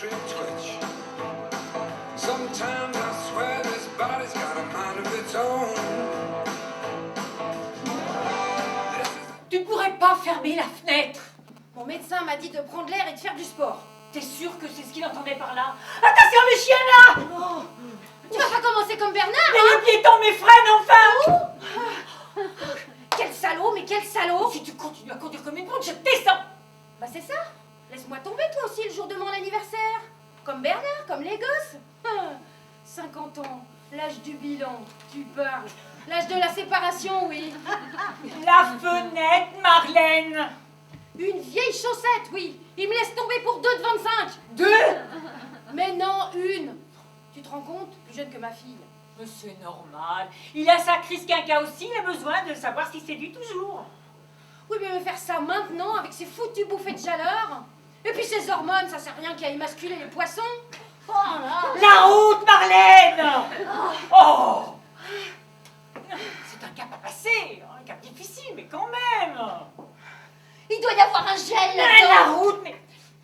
electric twitch. Sometimes I swear this body's got a mind of its own. Tu ne pourrais pas fermer la fenêtre? Mon médecin m'a dit de prendre l'air et de faire du sport. T'es sûr que c'est ce qu'il entendait par là? Attention les chiens là! Oh. Tu vas pas commencer comme Bernard, Mais hein? le piéton m'effraie enfin! Quel salaud, mais quel salaud! Si tu continues à conduire comme une brute, je te descends! Bah c'est ça. Laisse-moi tomber toi aussi le jour de mon anniversaire. Comme Bernard, comme les gosses. 50 ans, l'âge du bilan, tu parles. L'âge de la séparation, oui. La fenêtre, Marlène! Une vieille chaussette, oui. Il me laisse tomber pour 2 de 25. 2? Mais non, une. Tu te rends compte? Plus jeune que ma fille. Mais c'est normal. Il a sa crise quinca aussi, il a besoin de savoir s'il séduit toujours. Oui, mais me faire ça maintenant, avec ces foutues bouffées de chaleur. Et puis ces hormones, ça sert à rien qu'à émasculer les poissons. Oh là. La route, Marlène! Oh! C'est un cap à passer, un cap difficile, mais quand même! Il doit y avoir un gel Mais la là-dedans. route,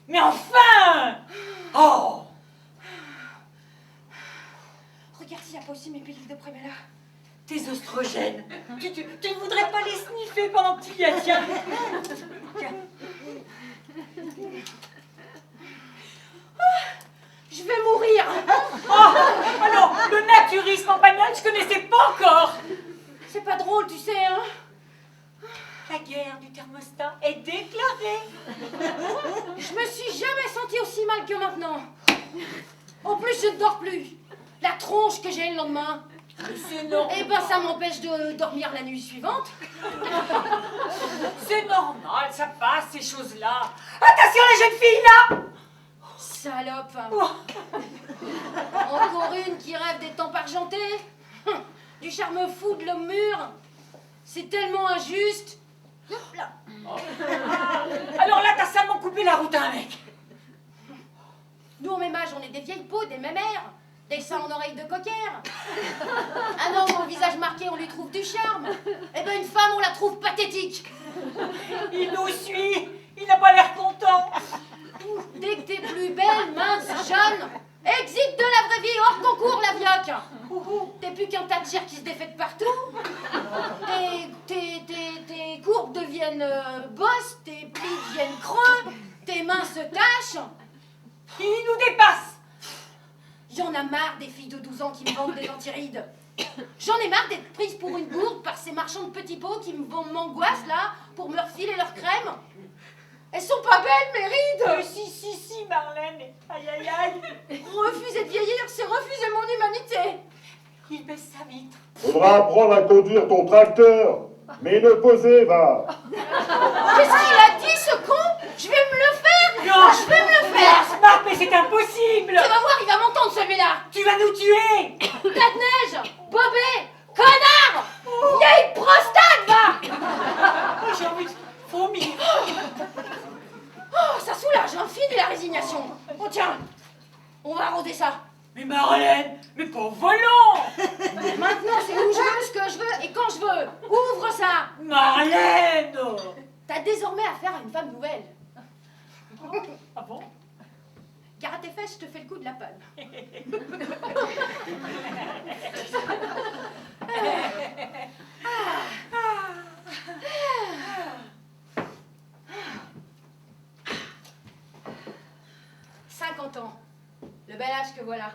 mais enfin! Oh! Regarde s'il n'y a pas aussi mes pilules de Prémella. Tes oestrogènes, tu ne voudrais pas les sniffer pendant que tu y as, tiens. Je vais mourir. Oh! Alors, le naturisme en bagnole, je connaissais pas encore. C'est pas drôle, tu sais, hein. La guerre du thermostat est déclarée. Je me suis jamais sentie aussi mal que maintenant. En plus, je ne dors plus. La tronche que j'ai le lendemain. C'est normal. Eh ben, ça m'empêche de dormir la nuit suivante. C'est normal, ça passe ces choses-là. Attention les jeunes filles là! Salope. Encore une qui rêve des temps argentés. Du charme fou de l'homme mûr. C'est tellement injuste. Hop là. Alors là, t'as seulement coupé la route à un mec. Nous, au même âge, on est des vieilles peaux, des mémères. Des seins en oreilles de cocker. Un homme au visage marqué, on lui trouve du charme. Eh ben, une femme, on la trouve pathétique. Il nous suit, il n'a pas l'air content. Dès que t'es plus belle, mince, jeune, exit de la vraie vie, hors concours, la vioque. T'es plus qu'un tas de chair qui se défait de partout. Tes courbes deviennent bosses, tes plis deviennent creux, tes mains se tachent. Il nous dépasse. J'en ai marre des filles de 12 ans qui me vendent des antirides. J'en ai marre d'être prise pour une gourde par ces marchands de petits pots qui me vendent m'angoisse là pour me refiler leur crème. Elles sont pas belles, mes rides. Si, Marlène. Aïe, aïe, aïe. Refuser de vieillir, c'est refuser mon humanité. Il baisse sa vitre. Faudra apprendre à conduire ton tracteur. Mais le poser, va. Qu'est-ce qu'il a dit, ce con? Je vais me le faire. Non, Je vais me le Mais faire. Smart, mais c'est impossible. Tu vas voir, il va m'entendre celui-là. Tu vas nous tuer. Tas de neige, bobé, connard. Vieille prostate, va. Oh, j'ai envie de vomir. Oh, ça soulage, hein, fini la résignation. Oh tiens, on va arroser ça. Mais Marlène, mais pas au volant. Maintenant, c'est où je veux, ce que je veux et quand je veux. Ouvre ça. Marlène. T'as désormais affaire à une femme nouvelle. Ah bon? Car à tes fesses, je te fais le coup de la palme. 50 ans. Le bel âge que voilà.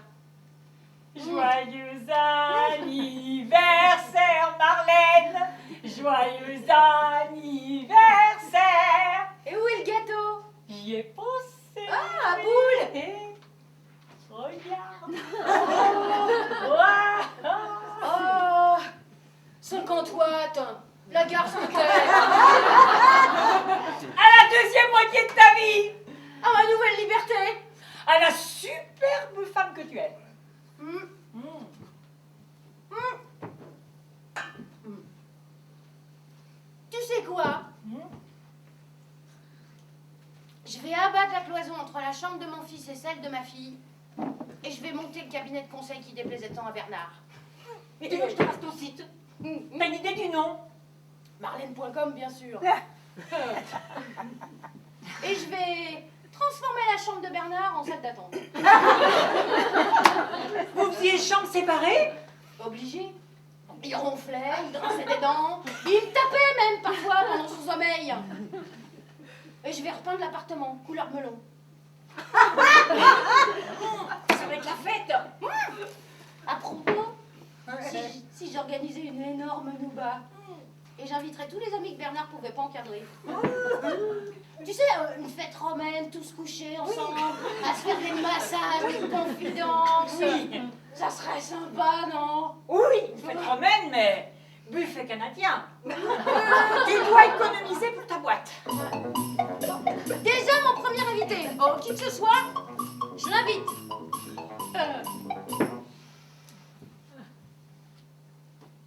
Joyeux anniversaire, Marlène. Joyeux anniversaire. Et où est le gâteau? J'y ai pensé. Ah, à boule. Et regarde. Oh, 50 watts. La gare scooter. À la deuxième moitié de ta vie. À ma nouvelle liberté. À la superbe femme que tu es. Tu sais quoi? Je vais abattre la cloison entre la chambre de mon fils et celle de ma fille. Et je vais monter le cabinet de conseil qui déplaisait tant à Bernard. Et tu veux que je te fasse ton site? T'as une idée du nom? Marlène.com, bien sûr. Et je vais transformer la chambre de Bernard en salle d'attente. Vous faisiez chambre séparée? Obligé. Il ronflait, il grinçait des dents, il me tapait même parfois pendant son sommeil. Et je vais repeindre l'appartement, couleur melon. Ça va être la fête. À propos, si j'organisais une énorme nouba, et j'inviterais tous les amis que Bernard pouvait pas encadrer. Tu sais, une fête romaine, tous couchés ensemble, à se faire des massages, des confidences. Oui. Ça serait sympa, non? Oui, une fête romaine, mais buffet canadien. Tu dois économiser pour ta boîte. Déjà mon premier invité. Oh, qui que ce soit, je l'invite.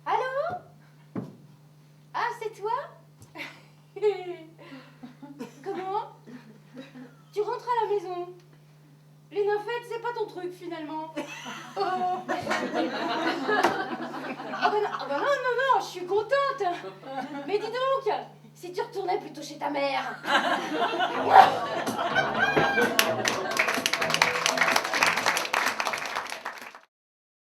Allô? Ah, c'est toi? Comment? Tu rentres à la maison. Les nymphètes, c'est pas ton truc finalement. Oh. Ah bah non, je suis contente. Mais dis donc, si tu retournais plutôt chez ta mère.